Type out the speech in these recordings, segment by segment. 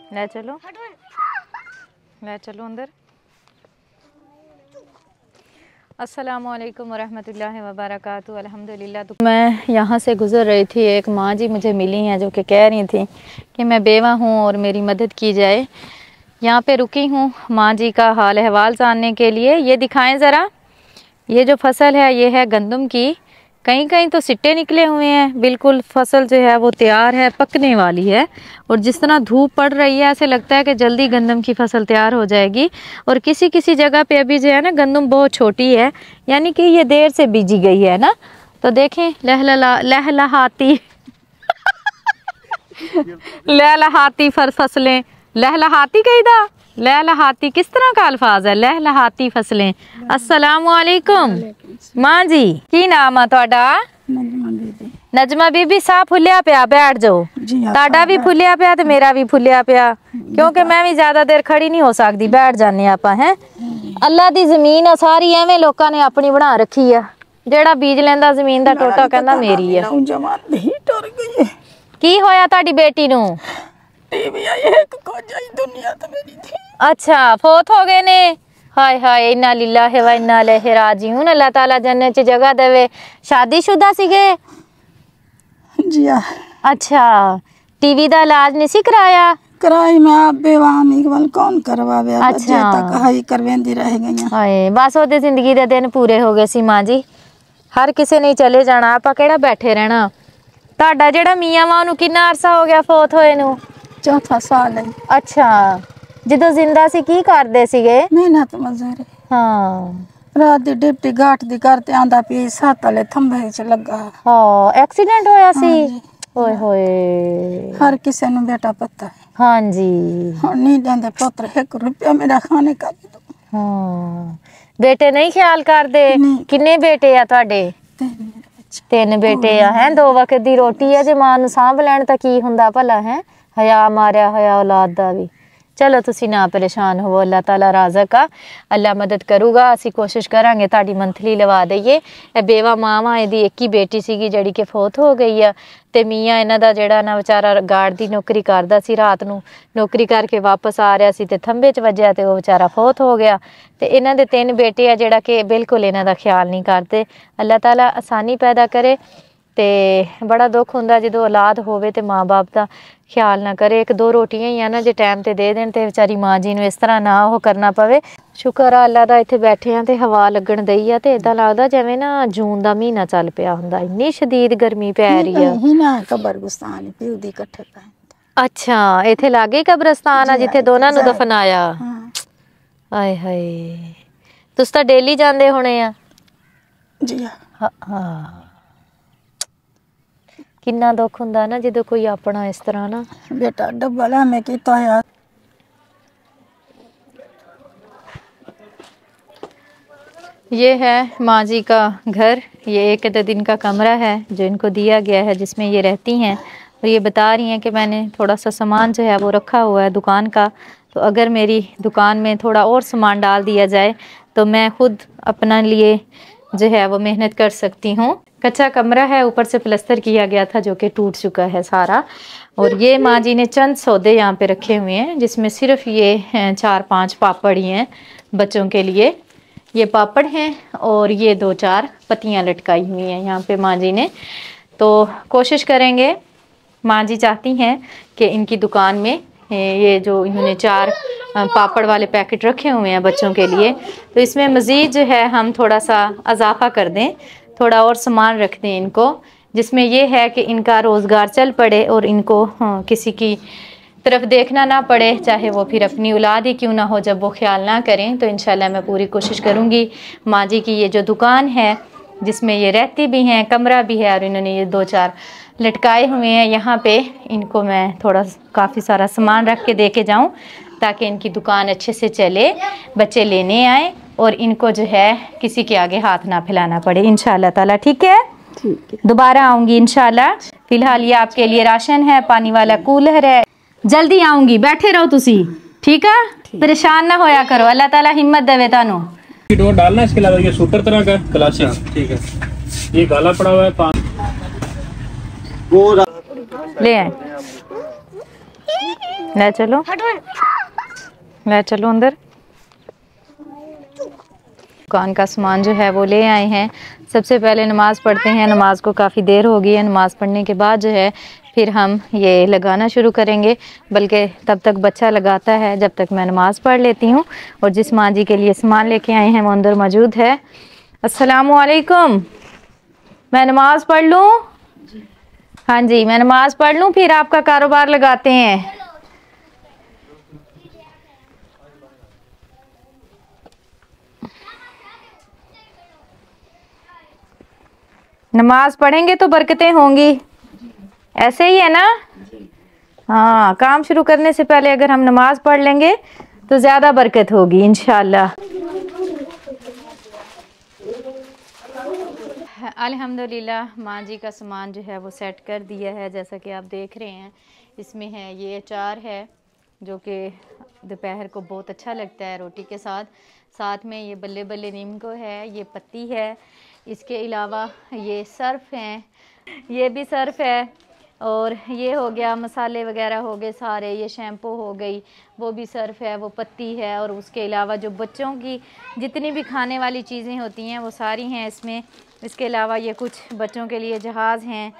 ले चलो अंदर। अस्सलामुअलैकुम वरहमतुल्लाहि वबरकातुहू। अल्हम्दुलिल्लाह। तो मैं यहाँ से गुज़र रही थी, एक माँ जी मुझे मिली हैं जो कि कह रही थी कि मैं बेवा हूँ और मेरी मदद की जाए। यहाँ पे रुकी हूँ माँ जी का हाल अहवाल जानने के लिए। ये दिखाएं ज़रा, ये जो फसल है ये है गंदम की। कहीं कहीं तो सिट्टे निकले हुए हैं, बिल्कुल फसल जो है वो तैयार है, पकने वाली है। और जिस तरह धूप पड़ रही है ऐसे लगता है कि जल्दी गंदम की फसल तैयार हो जाएगी। और किसी किसी जगह पे अभी जो है ना गंदम बहुत छोटी है, यानी कि ये देर से बीजी गई है ना। तो देखें लहलहाती लहलहाती फसलें, लहलहाती कही था, लहलहाती किस तरह का अल्फाज है, लहलहाती फसलें। अस्सलामुअलैकुम माँ जी, की नाम है ਤੁਹਾਡਾ? नजमा बीबी। सा फुलिया पिया, बैठ जाओ। ताड़ा भी फुलिया पिया तो मेरा भी फुलिया पिया, क्योंकि मैं भी ज्यादा देर खड़ी नहीं हो सकती, बैठ जाने आप हैं। अल्लाह दी जमीन है सारी, एवं लोगों ने अपनी बना रखी है। जेड़ा बीज लेंदा जमीन दा टोटा कहंदा मेरी है। की होया ताड़ी बेटी नू? अच्छा, फोत हो गए ने। हाय हाय, इन्ना लिल्लाहि व इन्ना इलैहि राजिऊन। अल्लाह ताला जन्नत च जगह देवे। शादीशुदा सीगे? जी। अच्छा, टीवी दा इलाज नहीं सी कराया? कराई मैं आप बेवानी वाल कौन करवावे। अच्छा, तक हाई करवेंदी रह गई। हाय, बस ओदी जिंदगी दे दिन पूरे हो गए सी मां जी। हर किसी ने चले जाना, आपा केड़ा बैठे रहना। ताड़ा जेड़ा मियां वा ओनू किन्ना अरसा हो गया फोत होए नू? चौथा साल है। अच्छा, ਜਦੋਂ ਜ਼ਿੰਦਾ ਸੀ ਕੀ ਕਰਦੇ ਸੀਗੇ? ਮਿਹਨਤ ਮਜ਼ਦੂਰੀ। ਹਾਂ, ਰਾਤ ਦੀ ਡਿਊਟੀ ਘਾਟ ਦੀ ਕਰਤੇ ਆਂਦਾ ਪਈ, ਸੱਤ ਵਾਲੇ ਥੰਬੇ 'ਚ ਲੱਗਾ। ਹਾਂ, ਐਕਸੀਡੈਂਟ ਹੋਇਆ ਸੀ? ਓਏ ਹੋਏ, ਹਰ ਕਿਸੇ ਨੂੰ ਬੇਟਾ ਪਤਾ ਹੈ। ਹਾਂਜੀ, ਹੁਣ ਨਹੀਂ ਦਿੰਦੇ ਪੁੱਤਰ 1 ਰੁਪਿਆ ਮੇਰਾ ਖਾਣੇ ਕਾ ਵੀ ਦੋ। ਹਾਂ, ਬੇਟੇ ਨਹੀਂ ਖਿਆਲ ਕਰਦੇ? ਕਿੰਨੇ ਬੇਟੇ ਆ ਤੁਹਾਡੇ? 3 ਬੇਟੇ ਆ ਹੈ। 2 ਵਕਤ ਦੀ ਰੋਟੀ ਹੈ, ਜੇ ਮਾਂ ਨੂੰ ਸਾਂਭ ਲੈਣ ਤਾਂ ਕੀ ਹੁੰਦਾ ਭਲਾ ਹੈ। ਹਯਾ ਮਾਰਿਆ ਹੋਇਆ औलाद ਦਾ ਵੀ। चलो तुसी ना परेशान हो, अल्लाह ताला राज़क आ, अल्लाह मदद करूगा। असी कोशिश करांगे ताड़ी मंथली लवा दईए। ए बेवा मावा एदी एक ही बेटी सीगी जड़ी के फोत हो गई है। ते मियाँ इन्हां दा जेड़ा ना बेचारा गार्ड दी नौकरी करदा सी, रात नू नौकरी करके वापस आ रहा सी ते थंबे च वजया ते वो बेचारा फोत हो गया। ते इन्हां दे 3 बेटे आ जेड़ा कि बिल्कुल इन्हां दा ख्याल नहीं करते। अल्लाह ताला आसानी पैदा करे। ते बड़ा दुख हुंदा जदों औलाद होवे ते माँ बाप दा ख्याल ना करे। 1-2 रोटियां ही आ ना, जे टाइम ते दे देन ते बेचारी माँ जी नू इस तरह ना हो करना पवे। शुक्र आ अल्लाह दा, इत्थे बैठे आ ते हवा लगन दई आ ते इदां लगदा जिवें ना जून दा महीना चल पिया हुंदा। इन्नी शदीद गर्मी पै रही है। ही ना कब्रिस्तान पी दी इकट्ठे पै। अच्छा, इत्थे लागे कब्रिस्तान आ जिथे दोनां नू दफनाया? हाय हाय, तुस तां डेली जांदे होणे आ? जी हाँ। किन्ना दुख हुंदा ना जदों कोई अपना इस तरह ना। बेटा डब्बा ला मैं कीता है। ये है माँ जी का घर। ये 1 दिन का कमरा है जो इनको दिया गया है, जिसमें ये रहती हैं। और ये बता रही हैं कि मैंने थोड़ा सा सामान जो है वो रखा हुआ है दुकान का, तो अगर मेरी दुकान में थोड़ा और सामान डाल दिया जाए तो मैं खुद अपना लिए जो है वो मेहनत कर सकती हूँ। कच्चा कमरा है, ऊपर से प्लस्तर किया गया था जो कि टूट चुका है सारा। और ये माँ जी ने चंद सौदे यहाँ पे रखे हुए हैं, जिसमें सिर्फ ये 4-5 पापड़ ही हैं बच्चों के लिए। ये पापड़ हैं और ये 2-4 पत्तियाँ लटकाई हुई हैं यहाँ पे माँ जी ने। तो कोशिश करेंगे, माँ जी चाहती हैं कि इनकी दुकान में ये जो इन्होंने 4 पापड़ वाले पैकेट रखे हुए हैं बच्चों के लिए, तो इसमें मज़ीद जो है हम थोड़ा सा इजाफ़ा कर दें, थोड़ा और सामान रख दें इनको, जिसमें ये है कि इनका रोज़गार चल पड़े और इनको किसी की तरफ देखना ना पड़े, चाहे वो फिर अपनी औलाद ही क्यों ना हो, जब वो ख्याल ना करें। तो इंशाल्लाह मैं पूरी कोशिश करूँगी। माँ जी की ये जो दुकान है जिसमें ये रहती भी हैं, कमरा भी है, और इन्होंने ये 2-4 लटकाए हुए हैं यहाँ पे, इनको मैं थोड़ा काफ़ी सारा सामान रख के दे के जाऊँ ताकि इनकी दुकान अच्छे से चले, बच्चे लेने आए और इनको जो है किसी के आगे हाथ ना फैलाना पड़े इंशाल्लाह ताला। ठीक है, दोबारा आऊँगी इंशाल्लाह। फ़िलहाल ये आपके लिए राशन है, पानी वाला कूलर है, जल्दी आऊँगी, बैठे रहो तुसी। ठीक है, परेशान ना होया करो, अल्लाह ताला हिम्मत देवे तानू। डोर डालना इसके अलावा ये शूटर तरह का क्लासिक। ठीक है, ये गाला पड़ा हुआ है। ले आए। ले चलो, ले चलो अंदर। दुकान का सामान जो है वो ले आए हैं। सबसे पहले नमाज़ पढ़ते हैं। नमाज को काफ़ी देर हो गई है। नमाज़ पढ़ने के बाद जो है फिर हम ये लगाना शुरू करेंगे, बल्कि तब तक बच्चा लगाता है जब तक मैं नमाज़ पढ़ लेती हूँ। और जिस माँ जी के लिए सामान लेके आए हैं वो अंदर मौजूद है। अस्सलामुअलैकुम, मैं नमाज़ पढ़ लूँ? हाँ जी, मैं नमाज़ पढ़ लूँ, फिर आपका कारोबार लगाते हैं। नमाज पढ़ेंगे तो बरकतें होंगी, ऐसे ही है ना? हाँ, काम शुरू करने से पहले अगर हम नमाज पढ़ लेंगे तो ज़्यादा बरकत होगी इंशाल्लाह। अल्हम्दुलिल्लाह माँ जी का सामान जो है वो सेट कर दिया है। जैसा कि आप देख रहे हैं, इसमें है ये अचार है जो कि दोपहर को बहुत अच्छा लगता है रोटी के साथ। साथ में ये बल्ले बल्ले नीम को है, ये पत्ती है। इसके अलावा ये सर्फ हैं, ये भी सर्फ है। और ये हो गया मसाले वगैरह हो गए सारे, ये शैम्पू हो गई, वो भी सर्फ है, वो पत्ती है। और उसके अलावा जो बच्चों की जितनी भी खाने वाली चीज़ें होती हैं वो सारी हैं इसमें। इसके अलावा ये कुछ बच्चों के लिए जहाज़ हैं।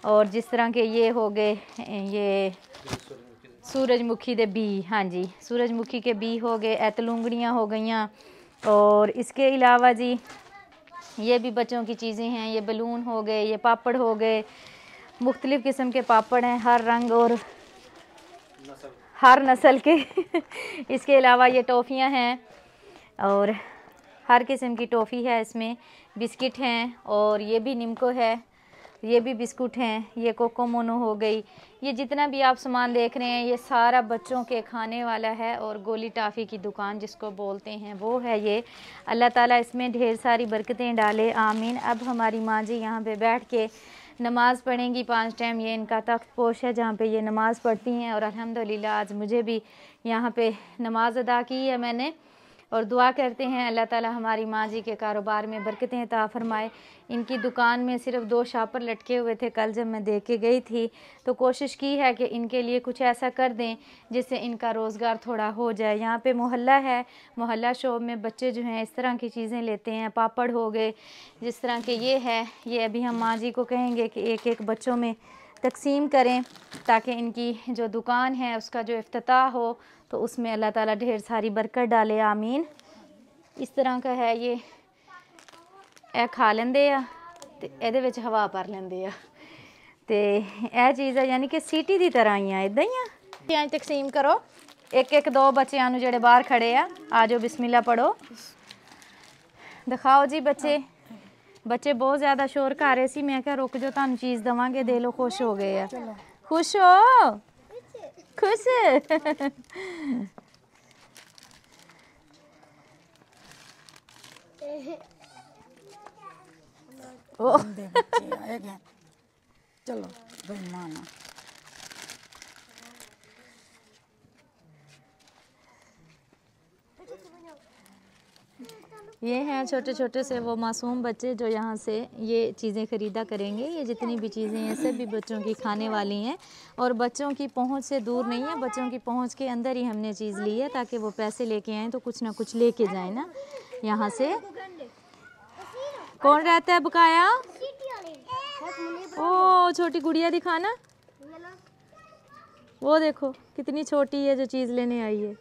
और जिस तरह के ये हो गए, ये सूरजमुखी के बी, हाँ जी, सूरजमुखी के बी हो गए, ऐतलूंगड़ियाँ हो गईयाँ। और इसके अलावा जी ये भी बच्चों की चीज़ें हैं, ये बलून हो गए, ये पापड़ हो गए, मुख्तलिफ़ किस्म के पापड़ हैं, हर रंग और हर नस्ल के। इसके अलावा ये टॉफ़ियाँ हैं और हर किस्म की टॉफ़ी है इसमें। बिस्किट हैं और ये भी निम्को है, ये भी बिस्कुट हैं, ये कोको मोनो हो गई। ये जितना भी आप सामान देख रहे हैं ये सारा बच्चों के खाने वाला है। और गोली टाफ़ी की दुकान जिसको बोलते हैं वो है ये। अल्लाह ताला इसमें ढेर सारी बरकतें डाले, आमीन। अब हमारी माँ जी यहाँ पे बैठ के नमाज़ पढ़ेंगी 5 टाइम। ये इनका तख्त पोश है जहाँ पे ये नमाज़ पढ़ती हैं। और अल्हम्दुलिल्लाह आज मुझे भी यहाँ पे नमाज़ अदा की है मैंने। और दुआ करते हैं अल्लाह ताला हमारी माँ जी के कारोबार में बरकतें अता फरमाए। इनकी दुकान में सिर्फ 2 शापर लटके हुए थे कल जब मैं देख के गई थी, तो कोशिश की है कि इनके लिए कुछ ऐसा कर दें जिससे इनका रोज़गार थोड़ा हो जाए। यहाँ पे मोहल्ला है, मोहल्ला शॉप में बच्चे जो हैं इस तरह की चीज़ें लेते हैं। पापड़ हो गए, जिस तरह के ये है, ये अभी हम माँ जी को कहेंगे कि एक एक बच्चों में तकसीम करें ताकि इनकी जो दुकान है उसका जो इफ्तिताह हो तो उसमें अल्लाह ताला ढेर सारी बरकत डाले, आमीन। इस तरह का है ये। ए खा लेंदे आ ते एदे विच हवा भर लेंदे आ ते ए चीज़ है, यानी कि सीटी दी तरह ही इदां ही आ। तकसीम करो, एक एक 2 बच्चों नूं जेहड़े बाहर खड़े आ जाओ, बिस्मिल्लाह पढ़ो, दिखाओ जी। बच्चे बहुत ज़्यादा शोर कर रहे सी, मैं क्या रुक जाओ, तुहानूं चीज़ देवांगे, दे लो। खुश हो गए आ, खुश हो, खुश। बच्चे आएगा, चलो बेईमाना। ये हैं छोटे छोटे से वो मासूम बच्चे जो यहाँ से ये चीज़ें ख़रीदा करेंगे। ये जितनी भी चीज़ें हैं सभी बच्चों की खाने वाली हैं और बच्चों की पहुँच से दूर नहीं है, बच्चों की पहुँच के अंदर ही हमने चीज़ ली है ताकि वो पैसे लेके आएँ तो कुछ ना कुछ लेके जाएं ना यहाँ से। कौन रहता है बकाया? ओ छोटी गुड़िया दिखाना, वो देखो कितनी छोटी है जो चीज़ लेने आई है।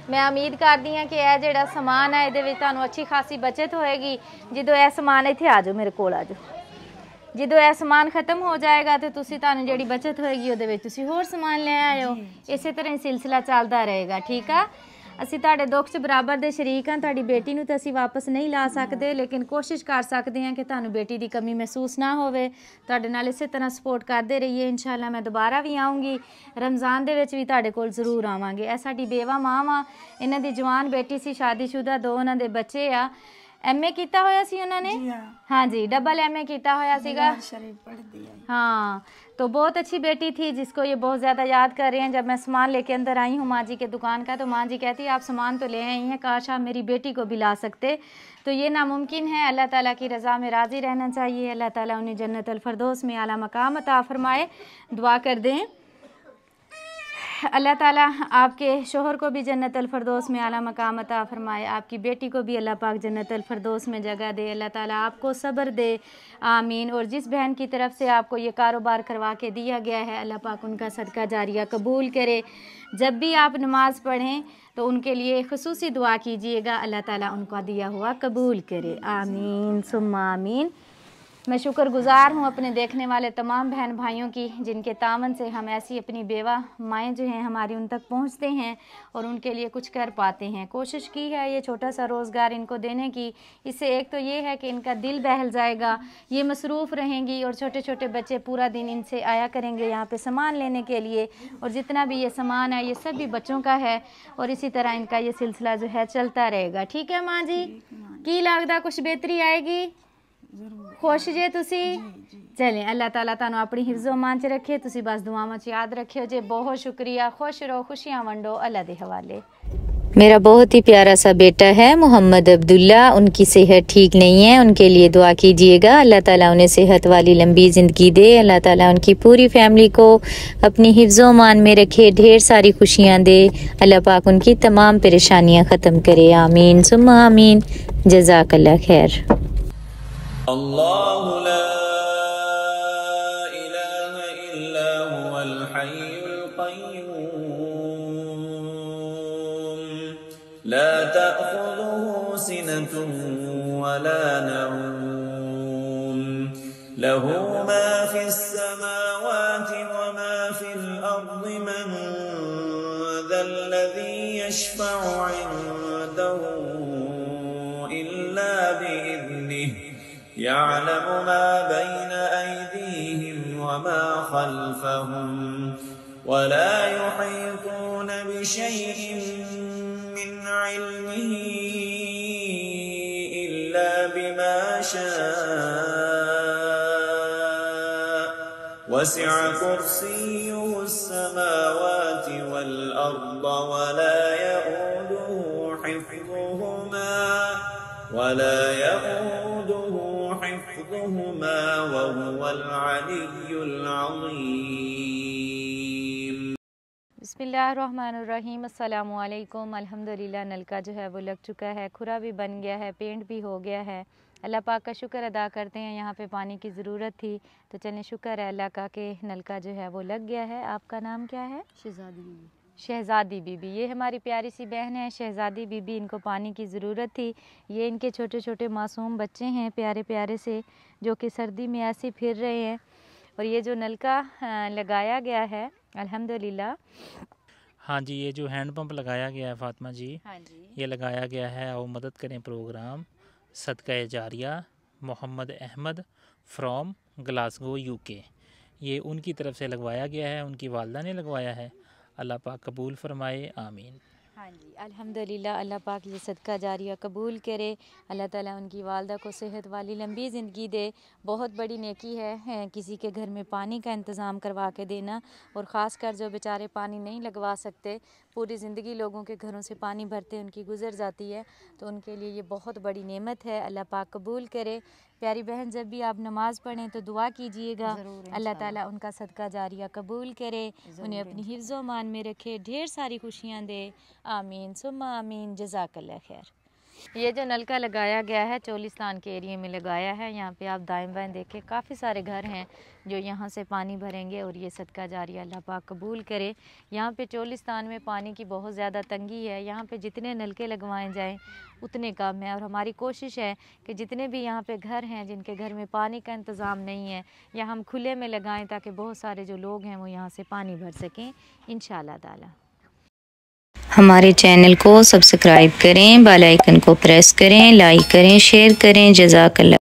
मैं उम्मीद करती हाँ कि यह जो समान है ये अच्छी खासी बचत होएगी। जो यह समान इतने आ जाओ, मेरे को आ जाओ। जो यह समान खत्म हो जाएगा तो तुहानू जी बचत होएगी वो होर समान ले आयो। इस तरह ही सिलसिला चलता रहेगा, ठीक है। असी तुहाडे दुख च बराबर दे शरीक हाँ। तुहाडी बेटी नूं तो असी वापस नहीं ला सकते, लेकिन कोशिश कर सकते हैं कि तुहानू बेटी की कमी महसूस ना होवे। तुहाडे नाल इस तरह सपोर्ट करते रहिए। इंशाअल्लाह मैं दोबारा भी आऊँगी, रमज़ान दे विच भी तुहाडे कोल जरूर आवांगे। ऐ साडी बेवा माँ वा, इन्हां दी जवान बेटी सी, शादीशुदा, 2 उन्हां दे बच्चे आ। MA ਕੀਤਾ ਹੋਇਆ ਸੀ उन्होंने? हाँ जी, डबल MA ਕੀਤਾ ਹੋਇਆ ਸੀਗਾ। हाँ, तो बहुत अच्छी बेटी थी जिसको ये बहुत ज़्यादा याद कर रहे हैं। जब मैं सामान लेके अंदर आई हूँ माँ जी के दुकान का, तो माँ जी कहती है आप सामान तो ले आई हैं, काश आप मेरी बेटी को भी ला सकते। तो ये नामुमकिन है। अल्लाह ताला की रज़ा में राज़ी रहना चाहिए। अल्लाह ताला उन्हें जन्नत अल फरदौस में आला मकाम अता फरमाए। दुआ कर दें अल्लाह ताला आपके शोहर को भी जन्नत अल फरदौस में आला मकाम अता फरमाए, आपकी बेटी को भी अल्लाह पाक जन्नत अल फरदौस में जगह दे। अल्लाह ताला आपको सब्र दे, आमीन। और जिस बहन की तरफ से आपको ये कारोबार करवा के दिया गया है, अल्लाह पाक उनका सदका जारिया कबूल करे। जब भी आप नमाज़ पढ़ें तो उनके लिए खुसूसी दुआ कीजिएगा, अल्लाह ताला उनका दिया हुआ कबूल करे, आमीन सुम्मा आमीन। मैं शुक्रगुज़ार हूँ अपने देखने वाले तमाम बहन भाइयों की, जिनके तावन से हम ऐसी अपनी बेवा माएँ जो हैं हमारी उन तक पहुँचते हैं और उनके लिए कुछ कर पाते हैं। कोशिश की है ये छोटा सा रोज़गार इनको देने की। इससे एक तो ये है कि इनका दिल बहल जाएगा, ये मसरूफ़ रहेंगी और छोटे छोटे बच्चे पूरा दिन इनसे आया करेंगे यहाँ पे सामान लेने के लिए। और जितना भी ये सामान है ये सब भी बच्चों का है और इसी तरह इनका ये सिलसिला जो है चलता रहेगा। ठीक है माँ जी, की लगता कुछ बेहतरी आएगी? खुश जे तुसी? चलें, अल्लाह ताला तानू अपनी हिफ्ज़ो मान च रखे। तुसी बस दुआवां च याद रखियो जे। बहुत शुक्रिया, खुश रहो, खुशियां वंडो, अल्लाह दे हवाले। मेरा बहुत ही प्यारा सा बेटा है मोहम्मद अब्दुल्ला, उनकी सेहत ठीक नहीं है, उनके लिए दुआ कीजिएगा। अल्लाह ताला उन्हें सेहत वाली लंबी ज़िंदगी दे। अल्लाह ताला उनकी पूरी फैमिली को अपनी हिफ्ज़ो मान में रखे, ढेर सारी खुशियाँ दे। अल्लाह पाक उनकी तमाम परेशानियाँ ख़त्म करे, आमीन सुम्मा आमीन। जज़ाकल्लाह खैर। अल्लाहु ला इलाहा इल्ला हुवल हय्युल क़य्यूम ला तअख़ुज़ुहु सिनतुन वला नऊम लहू मा फ़िस समावाति व मा फ़िल अर्ज़ि मन ज़ल्लज़ी यशफ़अु इन्दहु इल्ला बिइज़्निहि यअलमु मा बैन अयदीहिम व मा खल्फहुम वला युहीतून बिशैइन मिन इल्मिही इल्ला बिमा शाअ वसिअ कुर्सियुहु अस्समावाति वल अर्द वला यऊदुहु हिफ्ज़ुहुमा वहुवल अलिय्युल अज़ीम। बिस्मिल्लाहिर्रहमानिर्रहीम। अस्सलामु अलैकुम। अल्हम्दुलिल्लाह नलका जो है वो लग चुका है, खुरा भी बन गया है, पेंट भी हो गया है। अल्लाह पाक का शुक्र अदा करते हैं। यहाँ पे पानी की ज़रूरत थी तो चलें शुक्र है अल्लाह का कि नलका जो है वो लग गया है। आपका नाम क्या है? शहज़ादी बीबी। शहज़ादी बीबी, ये हमारी प्यारी सी बहन है शहज़ादी बीबी। इनको पानी की ज़रूरत थी। ये इनके छोटे छोटे मासूम बच्चे हैं प्यारे प्यारे से, जो कि सर्दी में ऐसे फिर रहे हैं। और ये जो नलका लगाया गया है अल्हम्दुलिल्लाह। हाँ जी, ये जो हैंड पंप लगाया गया है फातिमा जी, हाँ जी, ये लगाया गया है और मदद करें प्रोग्राम सदका जारिया Mohammad Ahmad from Glasgow UK। ये उनकी तरफ से लगवाया गया है, उनकी वालदा ने लगवाया है। अल्लाह पाक कबूल फरमाए, आमीन। हाँ जी, अल्हम्दुलिल्लाह अल्लाह पाक ये सदका जारिया कबूल करे। अल्लाह ताला उनकी वालदा को सेहत वाली लंबी ज़िंदगी दे। बहुत बड़ी नेकी है किसी के घर में पानी का इंतज़ाम करवा के देना, और ख़ास कर जो बेचारे पानी नहीं लगवा सकते, पूरी ज़िंदगी लोगों के घरों से पानी भरते उनकी गुजर जाती है, तो उनके लिए ये बहुत बड़ी नेमत है। अल्लाह पाक कबूल करे। प्यारी बहन, जब भी आप नमाज़ पढ़ें तो दुआ कीजिएगा, अल्लाह ताला उनका सदका जारिया कबूल करे, उन्हें अपनी हिफ्ज़ो मान में रखे, ढेर सारी खुशियाँ दे, आमीन सुम्मा आमीन। जज़ाकल्लाह खैर। ये जो नलका लगाया गया है चोलिस्तान के एरिया में लगाया है। यहाँ पे आप दाएं बाएं देखें काफ़ी सारे घर हैं जो यहाँ से पानी भरेंगे, और ये सदका जारिया अल्लाह पाक कबूल करे। यहाँ पे चोलिस्तान में पानी की बहुत ज़्यादा तंगी है। यहाँ पे जितने नलके लगवाए जाएं उतने कम है, और हमारी कोशिश है कि जितने भी यहाँ पे घर हैं जिनके घर में पानी का इंतज़ाम नहीं है, या हम खुले में लगाएं ताकि बहुत सारे जो लोग हैं वो यहाँ से पानी भर सकें इंशाअल्लाह ताला। हमारे चैनल को सब्सक्राइब करें, बेल आइकन को प्रेस करें, लाइक करें, शेयर करें। जज़ाकल्लाह।